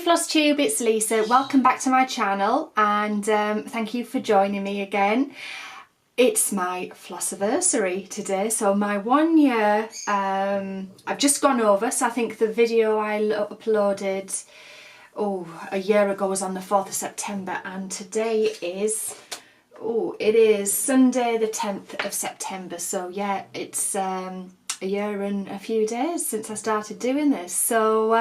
FlossTube, it's Lisa. Welcome back to my channel and thank you for joining me again. It's my Flossaversary today, so my 1 year, I've just gone over, so I think the video I uploaded a year ago was on the 4th of September and today is, it is Sunday the 10th of September, so yeah, it's a year and a few days since I started doing this, so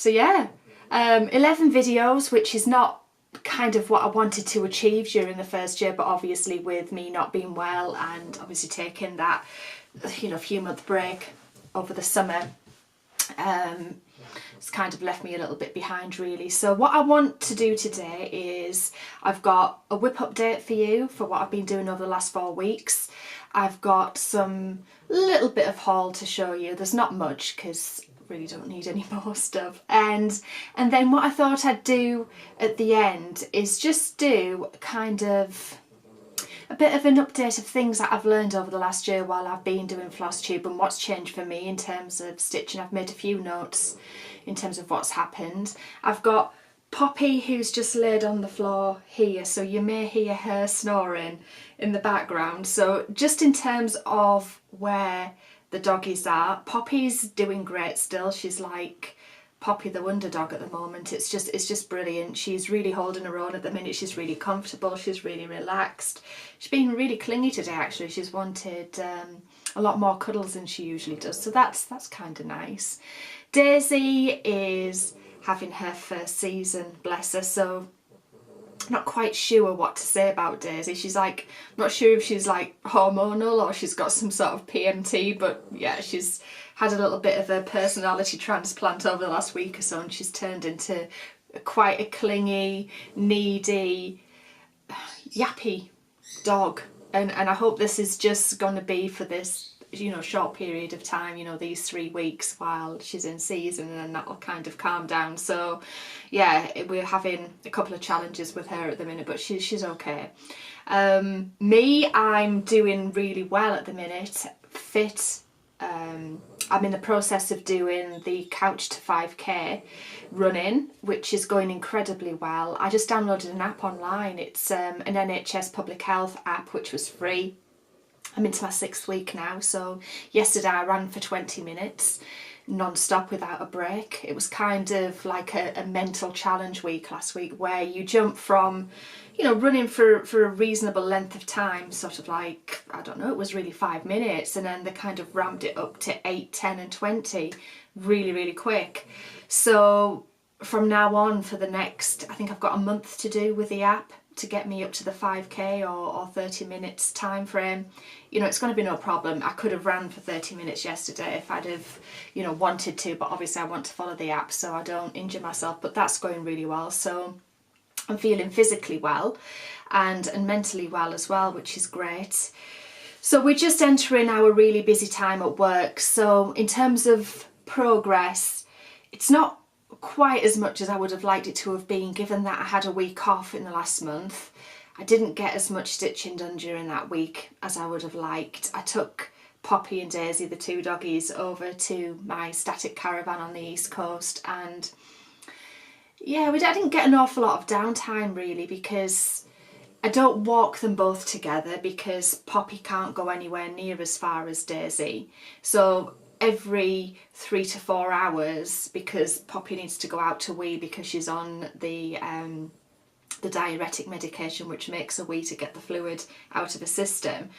yeah, 11 videos, which is not kind of what I wanted to achieve during the first year, but obviously with me not being well and obviously taking that, few month break over the summer, it's kind of left me a little bit behind really. So what I want to do today is I've got a whip update for you for what I've been doing over the last 4 weeks. I've got some little bit of haul to show you. There's not much because really don't need any more stuff, and then what I thought I'd do at the end is just do kind of a bit of an update of things that I've learned over the last year while I've been doing FlossTube and what's changed for me in terms of stitching. I've made a few notes in terms of what's happened. I've got Poppy who's just laid on the floor here, so you may hear her snoring in the background. So just in terms of where the doggies are, Poppy's doing great still. She's like Poppy the Wonder Dog at the moment. It's just brilliant. She's really holding her own at the minute. She's really comfortable. She's really relaxed. She's been really clingy today actually. She's wanted a lot more cuddles than she usually does, so that's kind of nice. Daisy is having her first season, bless her, so I'm not quite sure what to say about Daisy. She's like, I'm not sure if she's like hormonal or she's got some sort of PMT, but yeah, she's had a little bit of a personality transplant over the last week or so and she's turned into quite a clingy, needy, yappy dog. And I hope this is just going to be for this short period of time, these 3 weeks while she's in season, and then that'll kind of calm down. So yeah, we're having a couple of challenges with her at the minute, but she's okay. Me, I'm doing really well at the minute, fit. I'm in the process of doing the Couch to 5k running, which is going incredibly well. I just downloaded an app online. It's an NHS public health app which was free. I'm into my 6th week now, so yesterday I ran for 20 minutes non-stop without a break. It was kind of like a mental challenge week last week where you jump from running for a reasonable length of time, sort of like, I don't know, it was really 5 minutes, and then they kind of ramped it up to 8, 10 and 20 really quick. So from now on for the next, I think I've got a month to do with the app to get me up to the 5k or 30 minutes time frame. It's going to be no problem. I could have ran for 30 minutes yesterday if I'd have wanted to, but obviously I want to follow the app so I don't injure myself, but that's going really well. So I'm feeling physically well and mentally well as well, which is great. So we're just entering our really busy time at work, so in terms of progress, it's not quite as much as I would have liked it to have been, given that I had a week off in the last month. I didn't get as much stitching done during that week as I would have liked. I took Poppy and Daisy, the 2 doggies, over to my static caravan on the East Coast, and yeah, I didn't get an awful lot of downtime really, because I don't walk them both together because Poppy can't go anywhere near as far as Daisy. So every 3 to 4 hours, because Poppy needs to go out to wee because she's on the diuretic medication which makes her wee to get the fluid out of her system,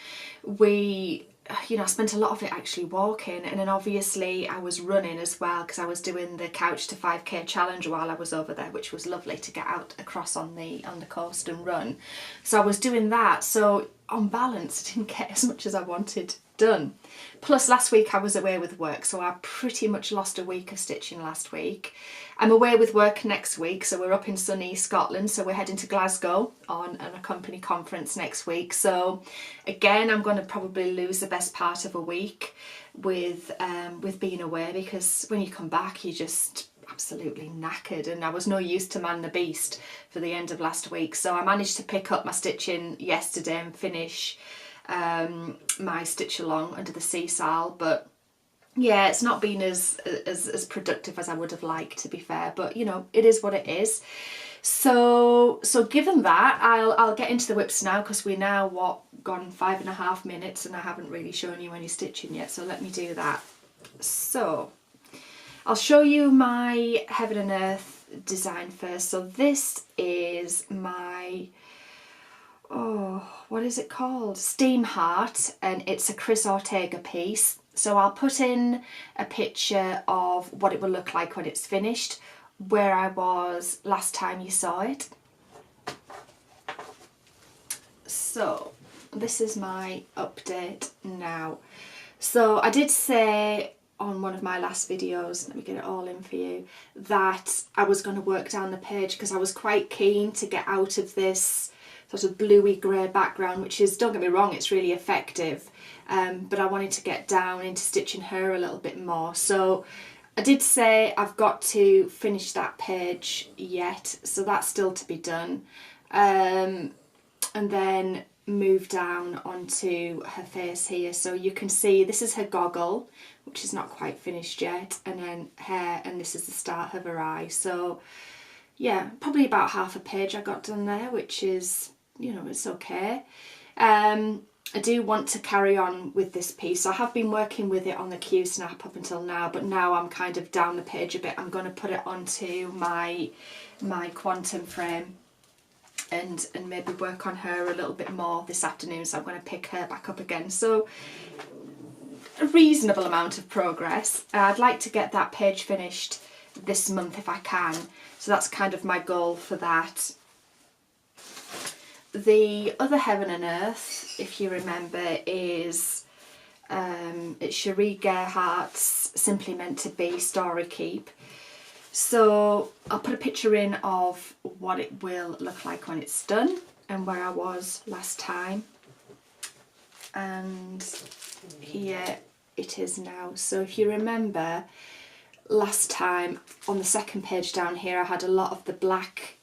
I spent a lot of it actually walking, and then obviously I was running as well because I was doing the Couch to 5k challenge while I was over there, which was lovely to get out across on the coast and run. So I was doing that, so on balance I didn't get as much as I wanted done. Plus last week I was away with work, so I pretty much lost a week of stitching last week. I'm away with work next week, so we're up in sunny Scotland, so we're heading to Glasgow on a company conference next week. So again, I'm going to probably lose the best part of a week with being away, because when you come back you're just absolutely knackered, and I was no use to man the beast for the end of last week. So I managed to pick up my stitching yesterday and finish my stitch along under the sea sal, but yeah, it's not been as productive as I would have liked, to be fair, but you know, it is what it is. So given that, I'll get into the whips now, because we're now gone 5.5 minutes and I haven't really shown you any stitching yet, so let me do that. So I'll show you my Heaven and Earth design first. So this is my, what is it called? Steam Heart, and it's a Chris Ortega piece. So I'll put in a picture of what it will look like when it's finished, where I was last time you saw it. So this is my update now. So I did say on one of my last videos, let me get it all in for you, that I was going to work down the page because I was quite keen to get out of this sort of bluey grey background, which is, don't get me wrong, it's really effective, but I wanted to get down into stitching her a little bit more. So I did say I've got to finish that page yet, so that's still to be done, and then move down onto her face here. So you can see this is her goggle, which is not quite finished yet, and then hair, and this is the start of her eye. So yeah, probably about half a page I got done there, which is, you know, it's okay. I do want to carry on with this piece. I have been working with it on the Q snap up until now, but now I'm kind of down the page a bit. I'm going to put it onto my quantum frame and maybe work on her a little bit more this afternoon. So I'm going to pick her back up again. So a reasonable amount of progress. I'd like to get that page finished this month if I can. So that's kind of my goal for that. The other Heaven and Earth, if you remember, is it's Cherie Gerhardt's Simply Meant to Be Story Keep. So I'll put a picture in of what it will look like when it's done and where I was last time. And here it is now. So if you remember, last time on the second page down here I had a lot of the black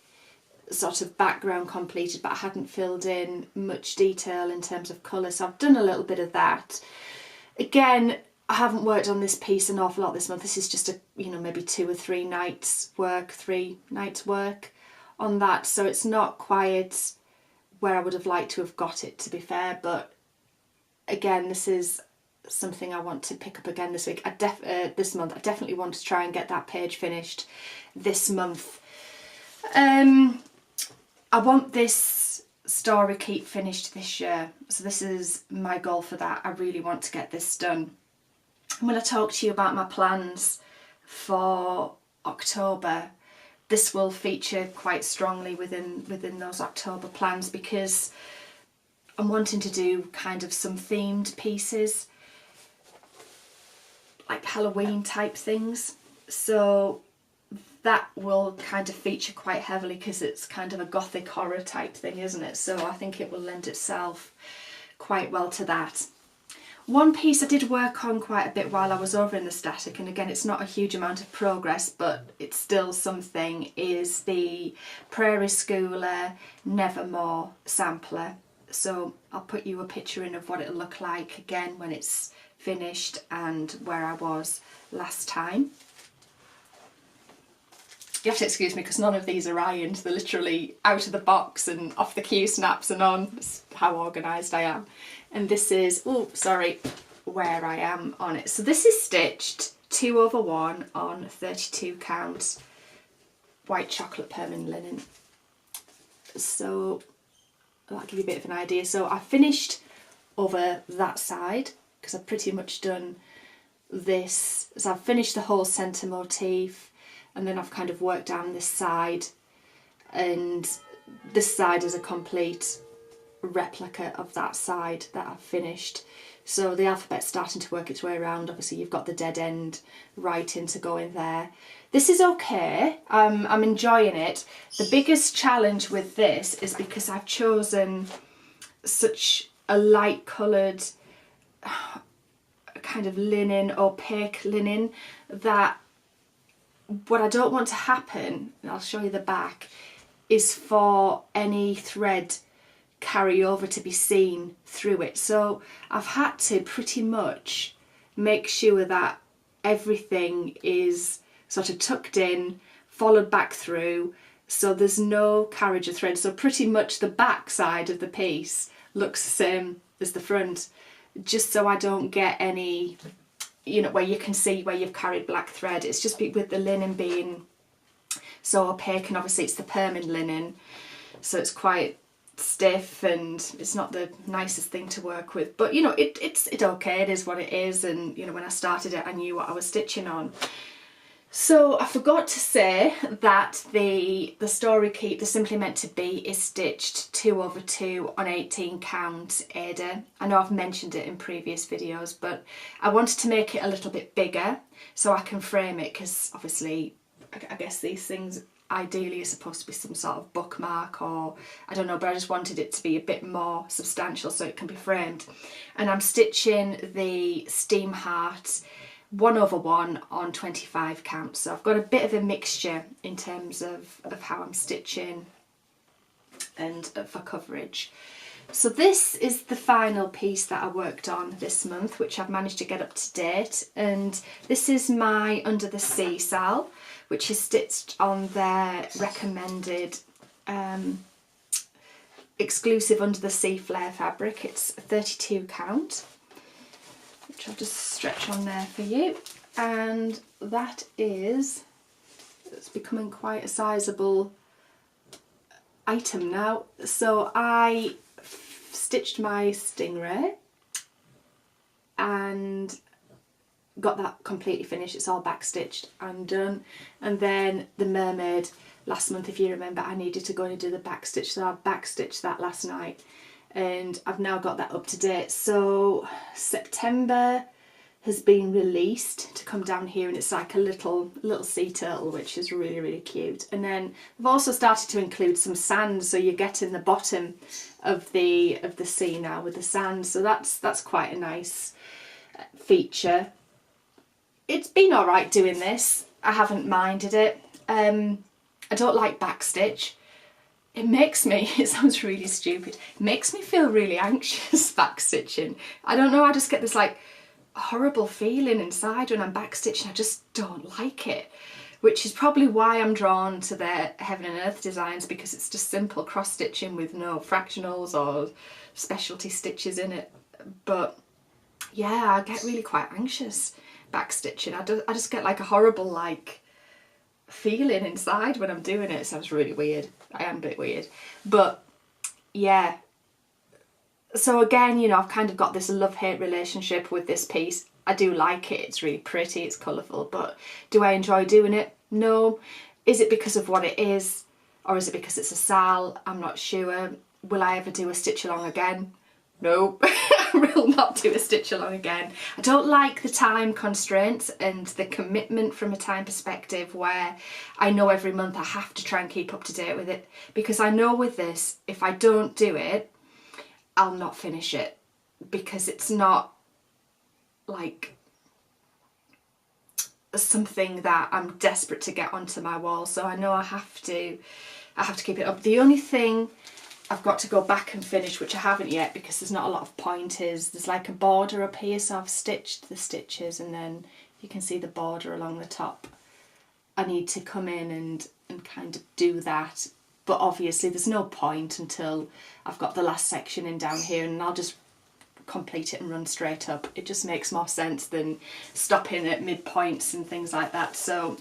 sort of background completed, but I hadn't filled in much detail in terms of colour, so I've done a little bit of that. Again, I haven't worked on this piece an awful lot this month. This is just a, you know, maybe 2 or 3 nights work, 3 nights work on that, so it's not quite where I would have liked to have got it, to be fair, but again, this is something I want to pick up again this week. This month. I definitely want to try and get that page finished this month. I want this story keep finished this year, so this is my goal for that. I really want to get this done. I'm going to talk to you about my plans for October. This will feature quite strongly within those October plans, because I'm wanting to do kind of some themed pieces, like Halloween type things. So that will kind of feature quite heavily because it's kind of a gothic horror type thing, isn't it? So I think it will lend itself quite well to that. One piece I did work on quite a bit while I was over in the static, and again it's not a huge amount of progress but it's still something, is the Prairie Schooler Nevermore sampler. So I'll put you a picture in of what it'll look like again when it's finished and where I was last time. You have to excuse me because none of these are ironed. They're literally out of the box and off the Q snaps and on. That's how organised I am. And this is, oh sorry, where I am on it. So this is stitched 2/1 on 32 count white chocolate permanent linen. So that'll give you a bit of an idea. So I finished over that side because I've pretty much done this. So I've finished the whole centre motif. And then I've kind of worked down this side, and this side is a complete replica of that side that I've finished. So the alphabet's starting to work its way around. Obviously you've got the dead end writing to go in there. This is okay, I'm enjoying it. The biggest challenge with this is because I've chosen such a light coloured kind of linen, opaque linen, that what I don't want to happen, and I'll show you the back, is for any thread carry over to be seen through it. So I've had to pretty much make sure that everything is sort of tucked in, followed back through, so there's no carriage of thread. So pretty much the back side of the piece looks the same as the front, just so I don't get any, you know, where you can see where you've carried black thread. It's just with the linen being so opaque, and obviously it's the permanent linen, so it's quite stiff and it's not the nicest thing to work with, but you know, it's okay, it is what it is. And you know, when I started it I knew what I was stitching on. So I forgot to say that the Story Keep, the Simply Meant to Be, is stitched 2/2 on 18 count Hare. I know I've mentioned it in previous videos, but I wanted to make it a little bit bigger so I can frame it, because obviously I guess these things ideally are supposed to be some sort of bookmark, or I don't know, but I just wanted it to be a bit more substantial so it can be framed. And I'm stitching the Steam Heart 1/1 on 25 count, so I've got a bit of a mixture in terms of how I'm stitching and for coverage. So this is the final piece that I worked on this month, which I've managed to get up to date, and this is my Under the Sea Sal, which is stitched on their recommended exclusive Under the Sea flare fabric. It's 32 count, which I'll just stretch on there for you, and that is, it's becoming quite a sizable item now. So I stitched my Stingray and got that completely finished. It's all back stitched and done. And then the Mermaid last month, if you remember, I needed to go and do the back stitch, so I back stitched that last night, and I've now got that up to date. So September has been released to come down here, and it's like a little sea turtle, which is really cute. And then I've also started to include some sand, so you're getting the bottom of the sea now with the sand, so that's quite a nice feature. It's been all right doing this. I haven't minded it. I don't like backstitch. It makes me, it sounds really stupid, it makes me feel really anxious backstitching. I don't know, I just get this like horrible feeling inside when I'm backstitching. I just don't like it, which is probably why I'm drawn to their Heaven and Earth designs, because it's just simple cross stitching with no fractionals or specialty stitches in it. But yeah, I get really quite anxious backstitching. I just get like a horrible like feeling inside when I'm doing it. It sounds really weird. I am a bit weird, but yeah. So again, you know, I've kind of got this love-hate relationship with this piece. I do like it, it's really pretty, it's colourful, but do I enjoy doing it? No. Is it because of what it is, or is it because it's a sal? I'm not sure. Will I ever do a stitch along again? No. I will not do a stitch along again. I don't like the time constraints and the commitment from a time perspective where I know every month I have to try and keep up to date with it, because I know with this, if I don't do it, I'll not finish it, because it's not like something that I'm desperate to get onto my wall. So I know I have to keep it up. The only thing I've got to go back and finish, which I haven't yet because there's not a lot of pointers, there's like a border up here, so I've stitched the stitches and then you can see the border along the top. I need to come in and kind of do that, but obviously there's no point until I've got the last section in down here, and I'll just complete it and run straight up. It just makes more sense than stopping at midpoints and things like that. So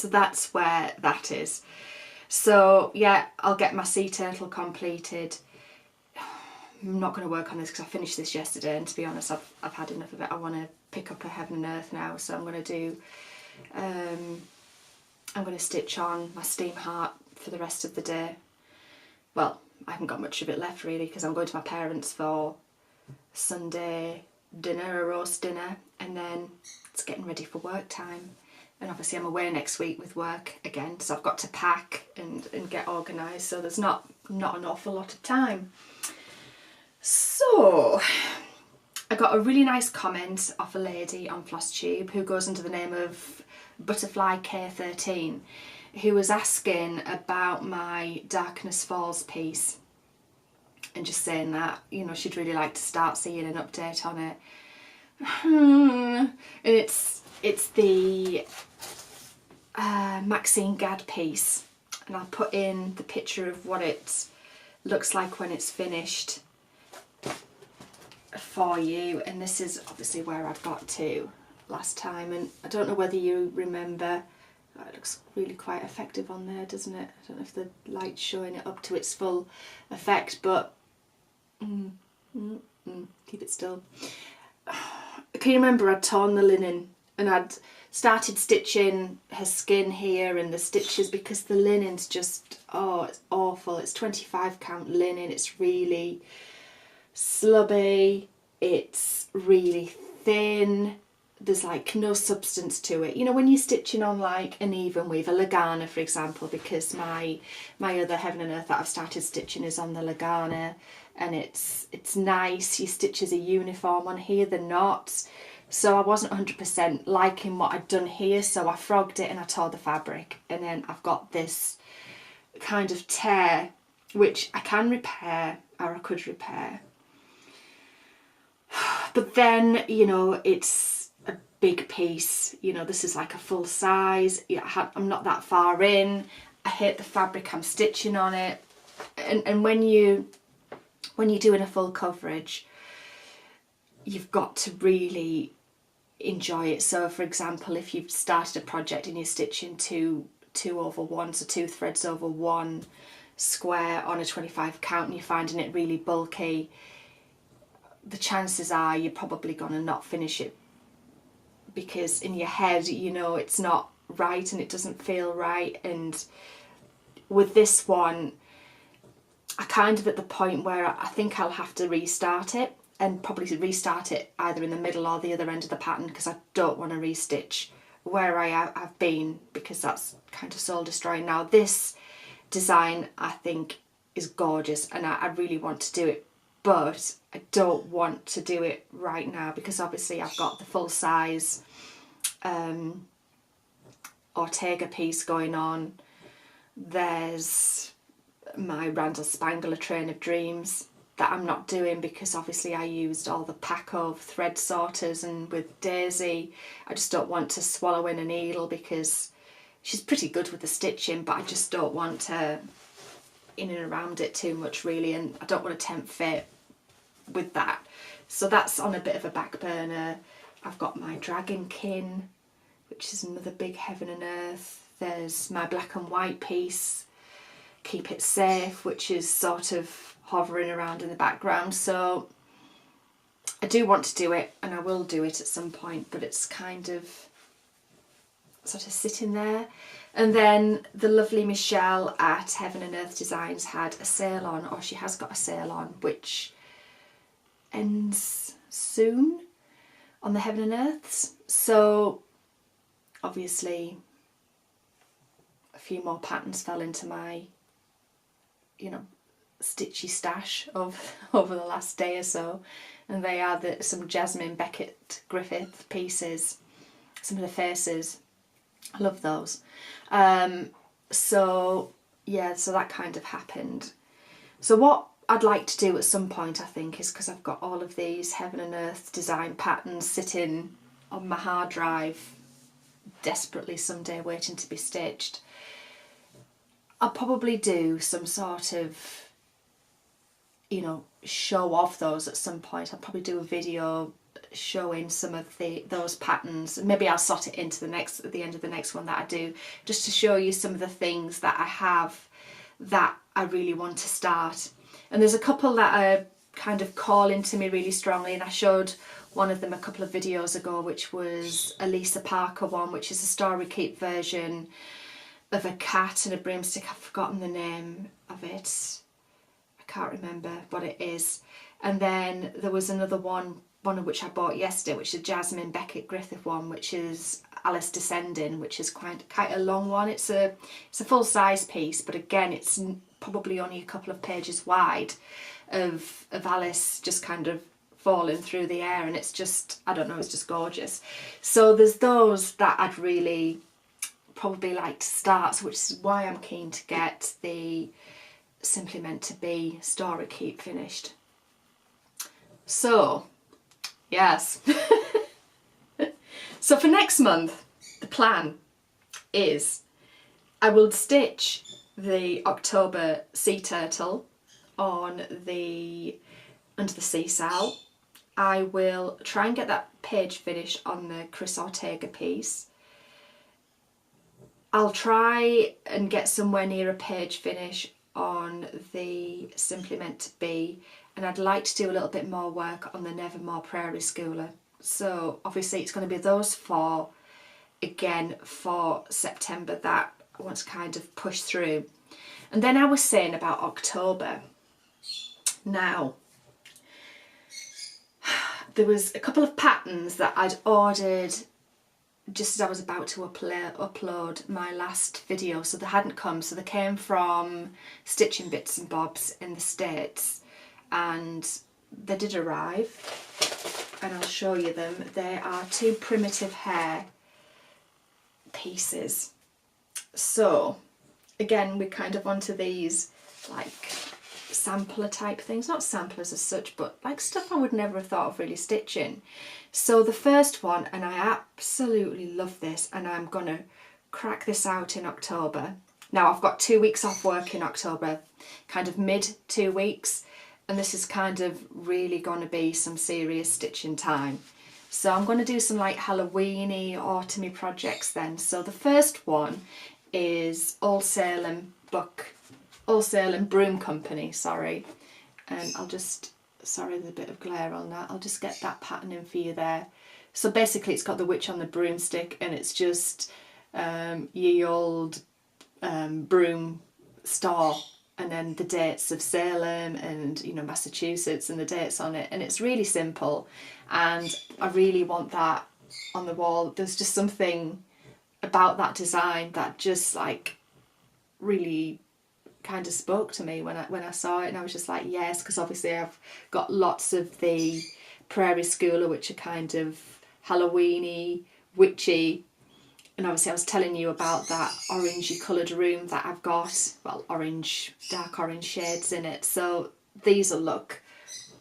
that's where that is. So yeah, I'll get my sea turtle completed. I'm not going to work on this because I finished this yesterday, and to be honest, I've had enough of it. I want to pick up a Heaven and Earth now, so I'm going to do I'm going to stitch on my Steam Heart for the rest of the day. Well, I haven't got much of it left really, because I'm going to my parents for Sunday dinner, a roast dinner, and then it's getting ready for work time. And obviously I'm away next week with work again, so I've got to pack and get organised, so there's not an awful lot of time. So I got a really nice comment off a lady on FlossTube who goes under the name of Butterfly K13, who was asking about my Darkness Falls piece and just saying that, you know, she'd really like to start seeing an update on it. And it's the Maxine Gadd piece, and I'll put in the picture of what it looks like when it's finished for you. And this is obviously where I got to last time, and I don't know whether you remember. Oh, it looks really quite effective on there, doesn't it? I don't know if the light's showing it up to its full effect, but keep it still. Can you remember I'd torn the linen and I'd started stitching her skin here and the stitches, because the linen's just, oh, it's awful. It's 25 count linen. It's really slubby. It's really thin. There's like no substance to it. You know, when you're stitching on like an even weave, a Lagana for example, because my other Heaven and Earth that I've started stitching is on the Lagana, and it's nice. Your stitches are uniform. On here they're not. So I wasn't 100% liking what I'd done here, so I frogged it and I tore the fabric, and then I've got this kind of tear which I can repair, or I could repair. But then, you know, it's a big piece. You know, this is like a full size. I'm not that far in. I hate the fabric I'm stitching on it. And when you're doing a full coverage, you've got to really enjoy it. So for example, if you've started a project and you're stitching two over one, so 2 threads over 1 square on a 25 count, and you're finding it really bulky, the chances are you're probably going to not finish it, because in your head you know it's not right and it doesn't feel right. And with this one, I kind of at the point where I think I'll have to restart it, and probably restart it either in the middle or the other end of the pattern, because I don't want to restitch where I've been, because that's kind of soul destroying. Now this design I think is gorgeous and I really want to do it, but I don't want to do it right now, because obviously I've got the full size Ortega piece going on. There's my Randall Spangler Train of Dreams that I'm not doing, because obviously I used all the Paco thread sorters, and with Daisy I just don't want to swallow in a needle, because she's pretty good with the stitching, but I just don't want to in and around it too much really, and I don't want to tempt fate with that. So that's on a bit of a back burner. I've got my Dragonkin, which is another big Heaven and Earth. There's my black and white piece, Keep It Safe, which is sort of hovering around in the background. So I do want to do it, and I will do it at some point, but it's kind of sort of sitting there. And then the lovely Michelle at Heaven and Earth Designs had a sale on, or she has got a sale on, which ends soon on the Heaven and Earths. So obviously a few more patterns fell into my, you know, stitchy stash of over the last day or so, and they are some Jasmine Beckett Griffith pieces, some of the faces. I love those. So yeah, so that kind of happened. So what I'd like to do at some point, I think, is, because I've got all of these Heaven and Earth design patterns sitting on my hard drive desperately someday waiting to be stitched, I'll probably do some sort of, you know, show off those at some point. I'll probably do a video showing some of those patterns. Maybe I'll slot it into at the end of the next one that I do, just to show you some of the things that I have that I really want to start. And there's a couple that are kind of calling to me really strongly, and I showed one of them a couple of videos ago, which was a Lisa Parker one, which is a Story Keep version of a cat and a broomstick. I've forgotten the name of it. I can't remember what it is. And then there was another one of which I bought yesterday, which is a Jasmine Beckett Griffith one, which is Alice Descending, which is quite a long one. It's a full size piece, but again, it's probably only a couple of pages wide of Alice just kind of falling through the air, and it's just, I don't know, it's just gorgeous. So there's those that I'd really probably like to start, which is why I'm keen to get the Simply Meant to Be Story Keep finished. So yes, So for next month, the plan is I will stitch the October sea turtle on the under the sea sal. I will try and get that page finish on the Chris Ortega piece. I'll try and get somewhere near a page finish on the Simply Meant to Be, and I'd like to do a little bit more work on the Nevermore Prairie Schooler. So obviously it's going to be those four again for September that I want to kind of push through. And then I was saying about October. Now, there was a couple of patterns that I'd ordered just as I was about to upload my last video, so they hadn't come, so they came from Stitching Bits and Bobs in the States, and they did arrive, and I'll show you them. They are 2 primitive Hare pieces. So again, we're kind of onto these like sampler type things, not samplers as such, but like stuff I would never have thought of really stitching. So the first one, and I absolutely love this, and I'm gonna crack this out in October. Now I've got 2 weeks off work in October, kind of mid 2 weeks, and this is kind of really gonna be some serious stitching time. So I'm gonna do some like Halloweeny, autumny projects then. So the first one is Salem Broom Company, sorry, and I'll just, sorry there's a bit of glare on that, I'll just get that pattern in for you there. So basically it's got the witch on the broomstick, and it's just ye old broom store, and then the dates of Salem and, you know, Massachusetts and the dates on it, and it's really simple, and I really want that on the wall. There's just something about that design that just like really kind of spoke to me when I saw it, and I was just like, yes, because obviously I've got lots of the Prairie Schooler which are kind of Halloweeny, witchy, and obviously I was telling you about that orangey coloured room that I've got, well, orange, dark orange shades in it, so these will look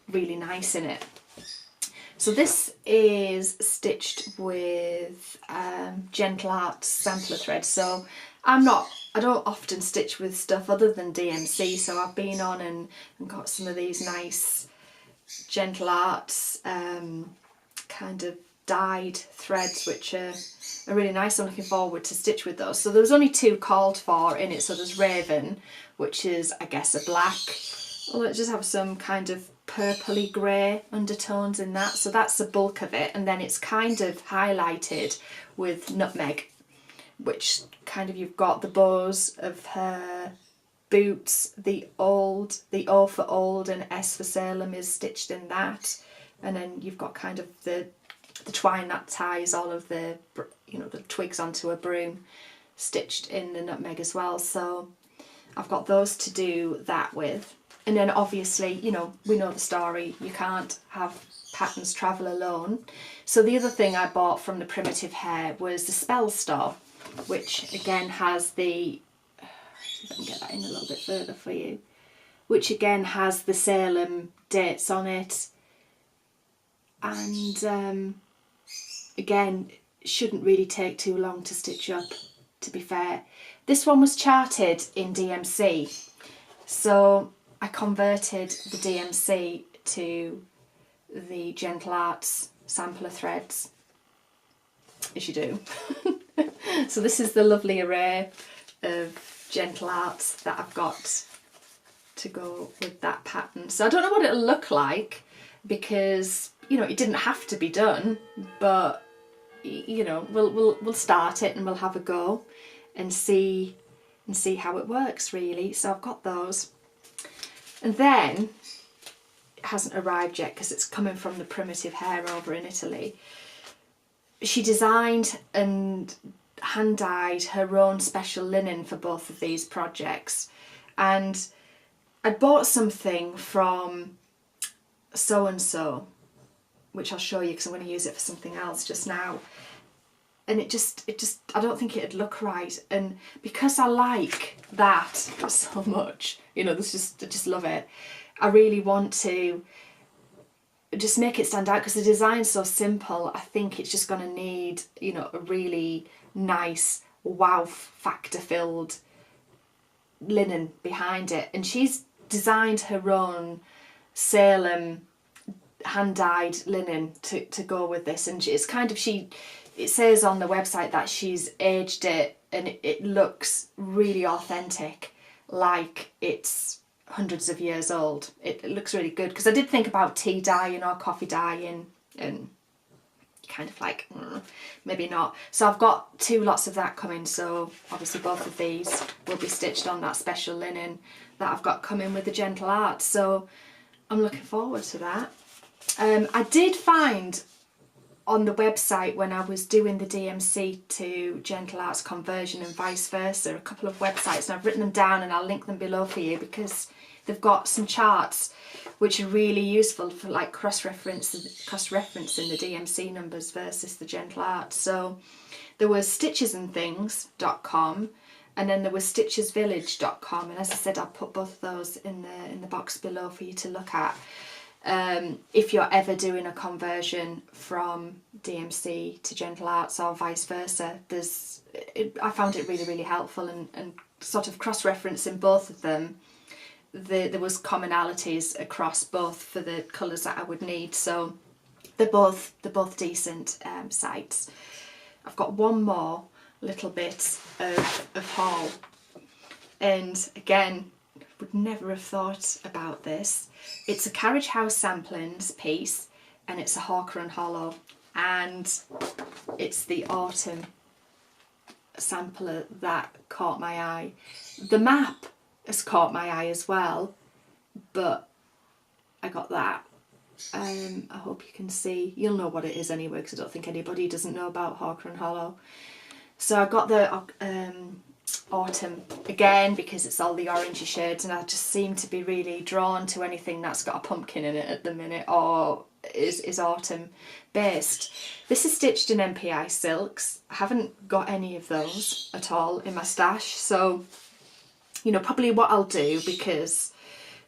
really nice in it. So this is stitched with Gentle Art sampler thread. So I don't often stitch with stuff other than DMC, so I've been on and got some of these nice Gentle Arts kind of dyed threads, which are really nice. I'm looking forward to stitch with those. So there was only 2 called for in it. So there's Raven, which is I guess a black. Well, it just have some kind of purpley grey undertones in that, so that's the bulk of it, and then it's kind of highlighted with Nutmeg, which kind of, you've got the bows of her boots, the O for old and S for Salem is stitched in that, and then you've got kind of the twine that ties all of the, you know, the twigs onto a broom stitched in the Nutmeg as well. So I've got those to do that with. And then obviously, you know, we know the story, you can't have patterns travel alone. So the other thing I bought from the Primitive Hare was the Spell Store, which again has the, see if I can get that in a little bit further for you, which again has the Salem dates on it, and again, shouldn't really take too long to stitch up, to be fair. This one was charted in DMC, so I converted the DMC to the Gentle Arts sampler threads, as you do. So this is the lovely array of Gentle Arts that I've got to go with that pattern. So I don't know what it'll look like, because, you know, it didn't have to be done, but, you know, we'll start it and we'll have a go and see how it works, really. So I've got those. And then, it hasn't arrived yet because it's coming from the Primitive Hare over in Italy. She designed and hand dyed her own special linen for both of these projects. And I bought something from so-and-so, which I'll show you because I'm going to use it for something else just now. And it just, I don't think it'd look right. And because I like that so much, you know, I just love it. I really want to just make it stand out, because the design's so simple. I think it's just going to need, you know, a really nice wow factor filled linen behind it. And she's designed her own Salem hand dyed linen to go with this, and it's kind of, it says on the website that she's aged it, and it looks really authentic, like it's hundreds of years old. It looks really good, because I did think about tea dyeing or coffee dyeing, and kind of like maybe not. So I've got 2 lots of that coming, so obviously both of these will be stitched on that special linen that I've got coming with the Gentle Art, so I'm looking forward to that. I did find on the website, when I was doing the DMC to Gentle Arts conversion and vice versa, a couple of websites, and I've written them down and I'll link them below for you, because they've got some charts which are really useful for like cross-referencing the DMC numbers versus the Gentle Art. So there was stitchesandthings.com, and then there was stitchesvillage.com, and as I said, I'll put both of those in the box below for you to look at. If you're ever doing a conversion from DMC to Gentle Arts or vice versa, I found it really, really helpful, and sort of cross-referencing both of them, there was commonalities across both for the colours that I would need, so they're both decent sites. I've got one more little bit of haul, and again, would never have thought about this. It's a Carriage House Samplings piece, and it's a Hawker and Hollow, and it's the autumn sampler that caught my eye. The map has caught my eye as well, but I got that. I hope you can see. You'll know what it is anyway, because I don't think anybody doesn't know about Hawker and Hollow. So I got the autumn again, because it's all the orangey shades, and I just seem to be really drawn to anything that's got a pumpkin in it at the minute, or is autumn based. This is stitched in MPI silks. I haven't got any of those at all in my stash, so you know, probably what I'll do, because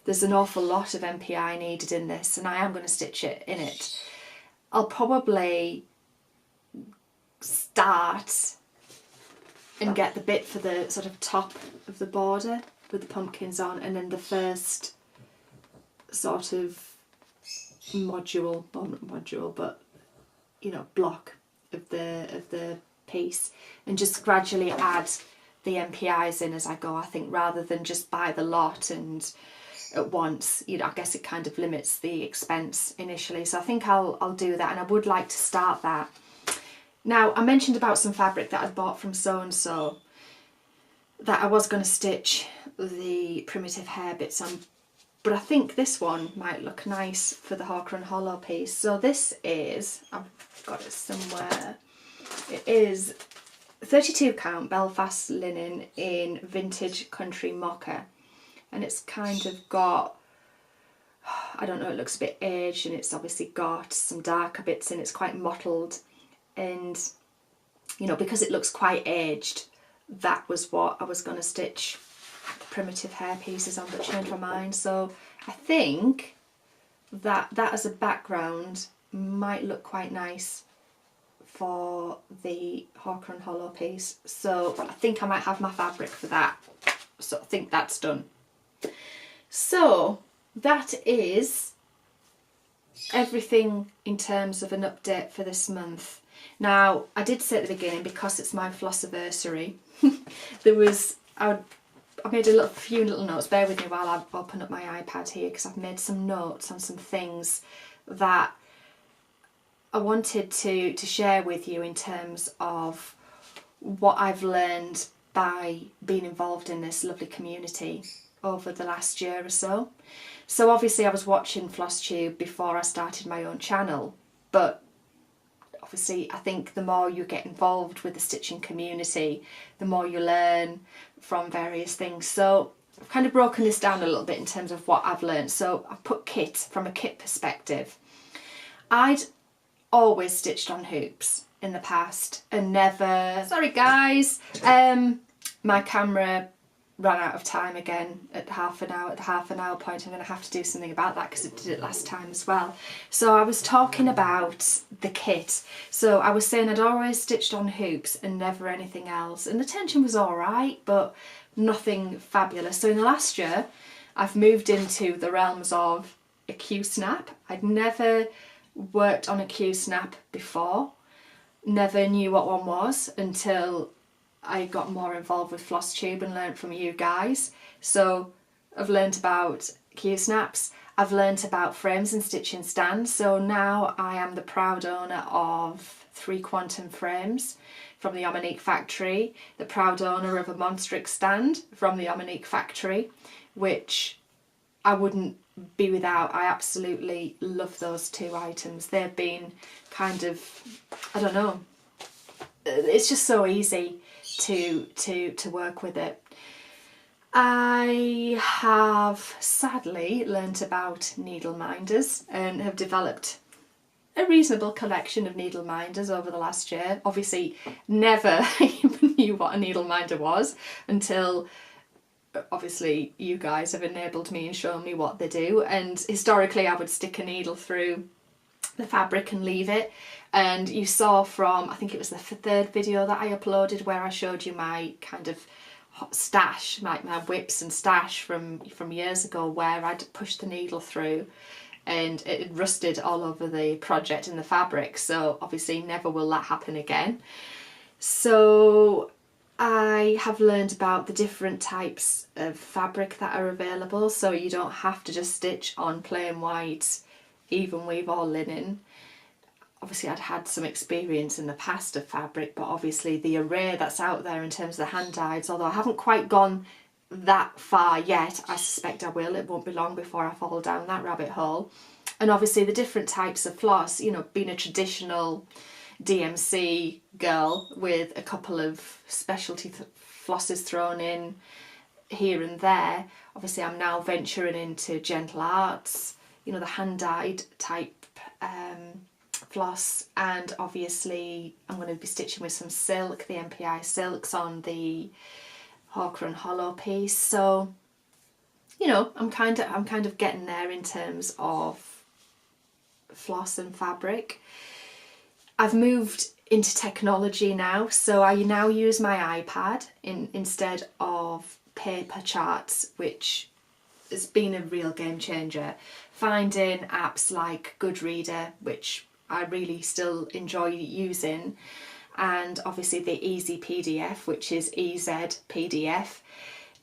there's an awful lot of MPI needed in this, and I am going to stitch it in it, I'll probably start and get the bit for the sort of top of the border with the pumpkins on, and then the first sort of module, well not module, but you know, block of the piece, and just gradually add the MPIs in as I go, I think, rather than just buy the lot and at once. You know, I guess it kind of limits the expense initially, so I think I'll do that, and I would like to start that. Now, I mentioned about some fabric that I'd bought from So-and-So that I was going to stitch the primitive hair bits on, but I think this one might look nice for the Hawker and Hollow piece. So this is, I've got it somewhere, it is 32 count Belfast linen in vintage country mocha, and it's kind of got, I don't know, it looks a bit aged, and it's obviously got some darker bits in, it's quite mottled, and you know, because it looks quite aged, that was what I was going to stitch the primitive hair pieces on, but changed my mind. So I think that as a background might look quite nice for the Hawker and Hollow piece, so I think I might have my fabric for that, so I think that's done. So that is everything in terms of an update for this month. Now, I did say at the beginning, because it's my Flossaversary, I made a few little notes. Bear with me while I open up my iPad here, because I've made some notes on some things that I wanted to share with you in terms of what I've learned by being involved in this lovely community over the last year or so. So obviously I was watching FlossTube before I started my own channel, but obviously I think the more you get involved with the stitching community, the more you learn from various things. So I've kind of broken this down a little bit in terms of what I've learned. So I've put kit from a kit perspective. I'd always stitched on hoops in the past and never, sorry guys, my camera ran out of time again at the half an hour point. I'm going to have to do something about that because it did it last time as well. So I was talking about the kit. So I was saying I'd always stitched on hoops and never anything else, and the tension was all right, but nothing fabulous. So in the last year I've moved into the realms of a Q-snap. I'd never worked on a Q-snap before, never knew what one was until I got more involved with FlossTube and learned from you guys. So I've learned about Q-snaps, I've learned about frames and stitching stands, so now I am the proud owner of 3 quantum frames from the Omanique factory, the proud owner of a Monstrix stand from the Omanique factory, which I wouldn't be without. I absolutely love those 2 items. They've been kind of, I don't know, it's just so easy to work with it. I have sadly learnt about needle minders and have developed a reasonable collection of needle minders over the last year. Obviously never even knew what a needle minder was until obviously you guys have enabled me and shown me what they do. And historically I would stick a needle through the fabric and leave it, and you saw from, I think it was the 3rd video that I uploaded where I showed you my kind of stash, my whips and stash from years ago, where I'd pushed the needle through and it had rusted all over the project and the fabric. So obviously never will that happen again. So I have learned about the different types of fabric that are available, so you don't have to just stitch on plain white even weave or linen. Obviously I'd had some experience in the past of fabric, but obviously the array that's out there in terms of the hand dyeds, although I haven't quite gone that far yet, I suspect I will. It won't be long before I fall down that rabbit hole. And obviously the different types of floss, you know, being a traditional DMC girl with a couple of specialty flosses thrown in here and there, obviously I'm now venturing into gentle arts, you know, the hand dyed type floss, and obviously I'm going to be stitching with some silk, the MPI silks on the Hawker and Hollow piece. So, you know, I'm kind of getting there in terms of floss and fabric. I've moved into technology now, so I now use my iPad instead of paper charts, which has been a real game changer. Finding apps like Goodreader, which I really still enjoy using, and obviously the Easy PDF, which is EZ PDF,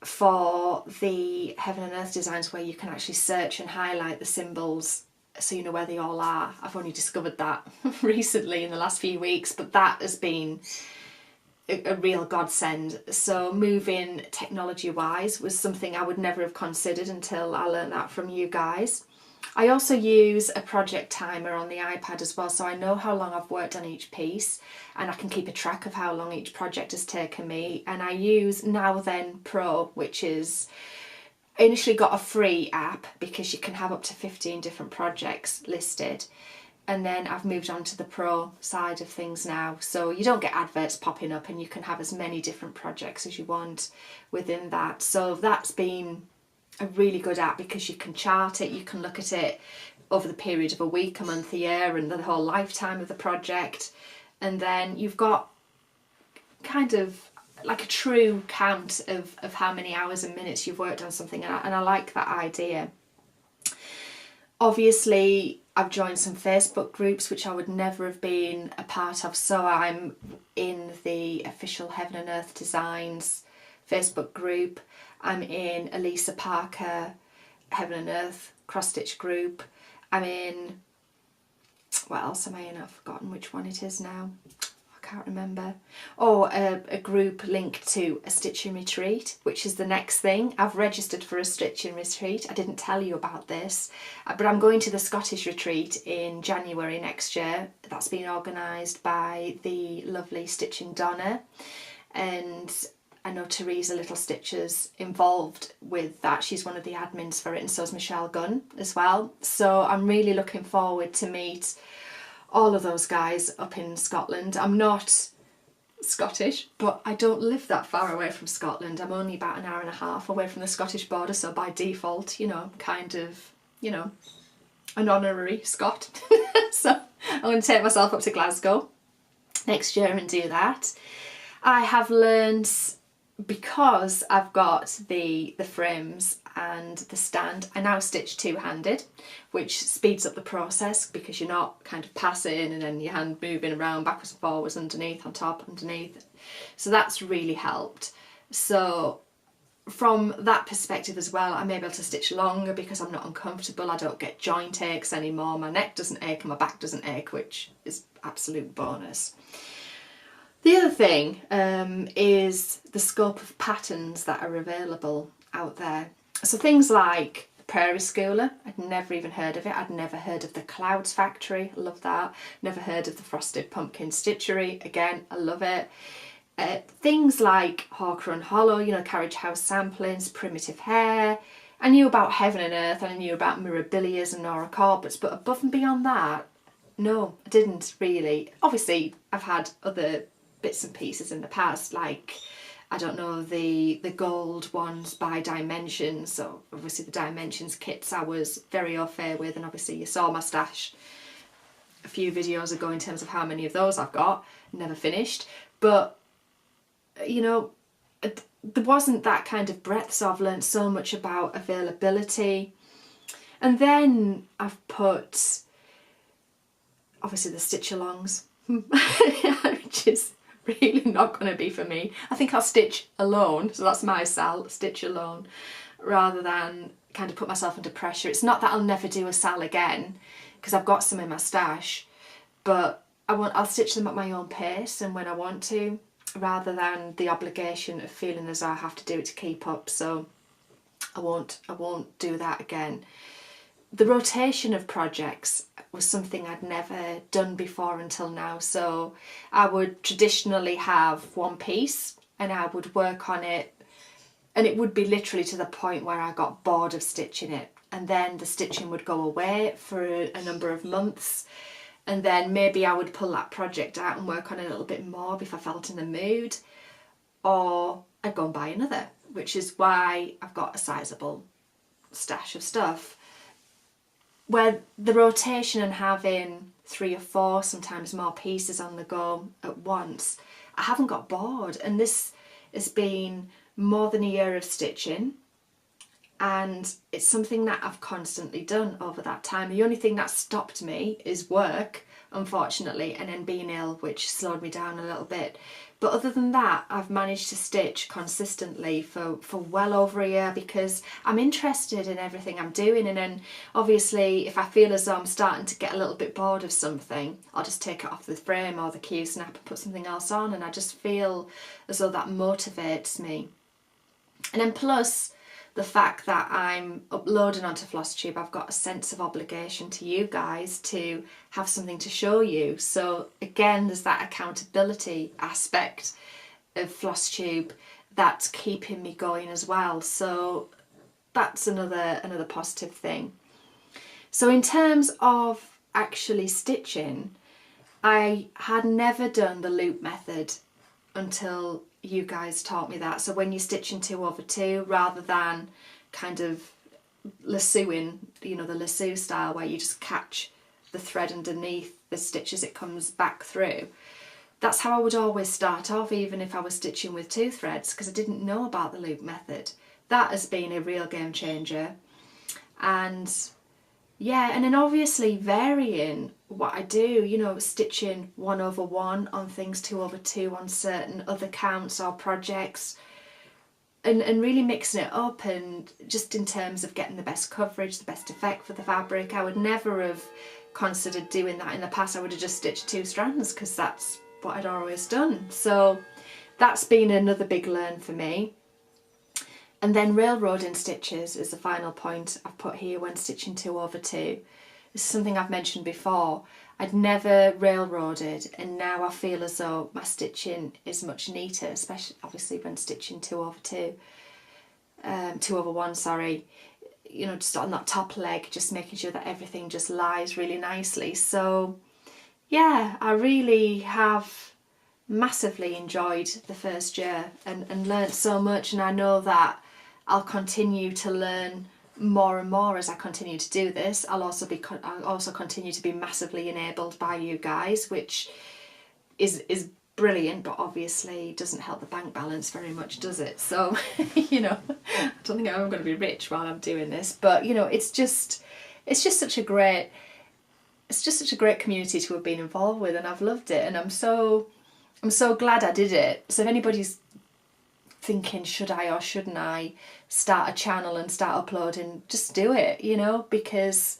for the Heaven and Earth designs, where you can actually search and highlight the symbols so you know where they all are. I've only discovered that recently in the last few weeks, but that has been a real godsend. So moving technology wise was something I would never have considered until I learned that from you guys. I also use a project timer on the iPad as well, so I know how long I've worked on each piece and I can keep a track of how long each project has taken me. And I use Now Then Pro, which is, I initially got a free app because you can have up to 15 different projects listed, and then I've moved on to the pro side of things now, so you don't get adverts popping up and you can have as many different projects as you want within that. So that's been a really good app because you can chart it, you can look at it over the period of a week, a month, a year, and the whole lifetime of the project, and then you've got kind of like a true count of how many hours and minutes you've worked on something, and I like that idea. Obviously I've joined some Facebook groups which I would never have been a part of, so I'm in the official Heaven and Earth Designs Facebook group, I'm in Elisa Parker Heaven and Earth cross stitch group, I'm in, what else am I in? I've forgotten which one it is now. Can't remember. Oh, a group linked to a stitching retreat, which is the next thing. I've registered for a stitching retreat. I didn't tell you about this, but I'm going to the Scottish retreat in January next year. That's been organised by the lovely Stitching Donna, and I know Teresa Little Stitches involved with that. She's one of the admins for it, and so is Michelle Gunn as well. So I'm really looking forward to meet all of those guys up in Scotland. I'm not Scottish, but I don't live that far away from Scotland. I'm only about an hour and a half away from the Scottish border, so by default, you know, kind of, you know, an honorary Scot. So I'm going to take myself up to Glasgow next year and do that. I have learned, because I've got the frames and the stand, I now stitch two-handed, which speeds up the process because you're not kind of passing and then your hand moving around backwards and forwards, underneath, on top, underneath. So that's really helped. So from that perspective as well, I'm able to stitch longer because I'm not uncomfortable. I don't get joint aches anymore. My neck doesn't ache and my back doesn't ache, which is absolute bonus. The other thing is the scope of patterns that are available out there. So things like Prairie Schooler, I'd never even heard of it. I'd never heard of the Clouds Factory, I love that. Never heard of the Frosted Pumpkin Stitchery, again, I love it. Things like Hawker and Hollow, you know, Carriage House Samplings, Primitive Hare. I knew about Heaven and Earth, and I knew about Mirabilias and Nora Corbett's, but above and beyond that, no, I didn't really. Obviously, I've had other bits and pieces in the past, like, I don't know, the gold ones by Dimensions. So obviously the Dimensions kits I was very au fait with, and obviously you saw my stash a few videos ago in terms of how many of those I've got, never finished. But, you know, there wasn't that kind of breadth, so I've learned so much about availability. And then I've put, obviously, the stitch-alongs, which is really not going to be for me. I think I'll stitch alone, so that's my sal, stitch alone, rather than kind of put myself under pressure. It's not that I'll never do a sal again, because I've got some in my stash, but I'll stitch them at my own pace and when I want to, rather than the obligation of feeling as though I have to do it to keep up. So I won't do that again. The rotation of projects was something I'd never done before until now. So I would traditionally have one piece and I would work on it, and it would be literally to the point where I got bored of stitching it, and then the stitching would go away for a number of months, and then maybe I would pull that project out and work on it a little bit more if I felt in the mood, or I'd go and buy another, which is why I've got a sizable stash of stuff. Where the rotation and having 3 or 4, sometimes more pieces on the go at once, I haven't got bored, and this has been more than a year of stitching, and it's something that I've constantly done over that time. The only thing that stopped me is work, unfortunately, and then being ill, which slowed me down a little bit. But other than that, I've managed to stitch consistently for well over a year because I'm interested in everything I'm doing. And then obviously if I feel as though I'm starting to get a little bit bored of something, I'll just take it off the frame or the Q snap and put something else on, and I just feel as though that motivates me. And then plus the fact that I'm uploading onto FlossTube, I've got a sense of obligation to you guys to have something to show you. So again, there's that accountability aspect of FlossTube that's keeping me going as well. So that's another positive thing. So in terms of actually stitching, I had never done the loop method until you guys taught me that. So when you're stitching 2/2, rather than kind of lassoing, you know, the lasso style where you just catch the thread underneath the stitch as it comes back through, that's how I would always start off, even if I was stitching with 2 threads, because I didn't know about the loop method. That has been a real game changer. And yeah, and then obviously varying what I do, you know, stitching 1/1 on things, 2/2 on certain other counts or projects, and really mixing it up, and just in terms of getting the best coverage, the best effect for the fabric. I would never have considered doing that in the past. I would have just stitched 2 strands because that's what I'd always done. So that's been another big learn for me. And then railroading stitches is the final point I've put here when stitching 2/2. This is something I've mentioned before. I'd never railroaded, and now I feel as though my stitching is much neater, especially obviously when stitching 2/1, sorry. You know, just on that top leg, just making sure that everything just lies really nicely. So yeah, I really have massively enjoyed the first year and learnt so much, and I know that I'll continue to learn more and more as I continue to do this. I'll also continue to be massively enabled by you guys, which is brilliant, but obviously doesn't help the bank balance very much, does it? So you know, I don't think I'm going to be rich while I'm doing this, but you know, it's just such a great community to have been involved with, and I've loved it, and I'm so glad I did it. So if anybody's thinking, should I or shouldn't I start a channel and start uploading, just do it, you know, because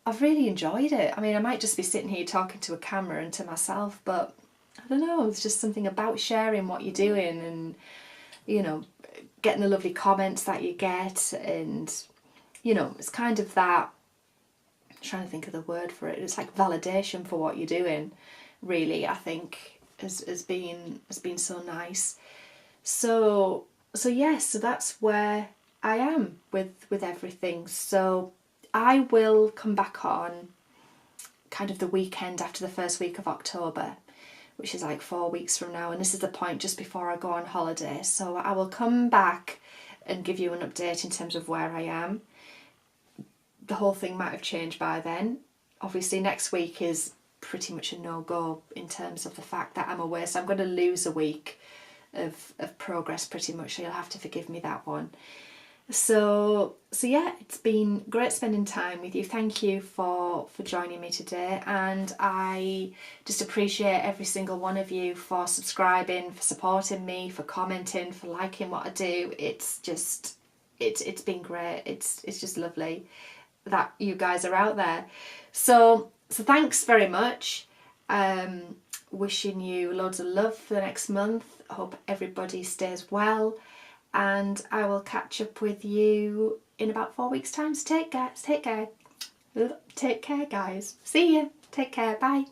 I've really enjoyed it. I mean, I might just be sitting here talking to a camera and to myself, but I don't know, there's just something about sharing what you're doing and, you know, getting the lovely comments that you get, and, you know, it's kind of that, I'm trying to think of the word for it, it's like validation for what you're doing, really, I think has been so nice. So yes, so that's where I am with everything. So I will come back on kind of the weekend after the first week of October, which is like 4 weeks from now, and this is the point just before I go on holiday. So I will come back and give you an update in terms of where I am. The whole thing might have changed by then. Obviously next week is pretty much a no-go in terms of the fact that I'm away, so I'm going to lose a week of progress pretty much, so you'll have to forgive me that one. So yeah, it's been great spending time with you. Thank you for joining me today, and I just appreciate every single one of you for subscribing, for supporting me, for commenting, for liking what I do. It's just it's been great. It's just lovely that you guys are out there. So thanks very much. Wishing you loads of love for the next month. I hope everybody stays well, and I will catch up with you in about 4 weeks' time. So take care, guys. See you. Take care. Bye.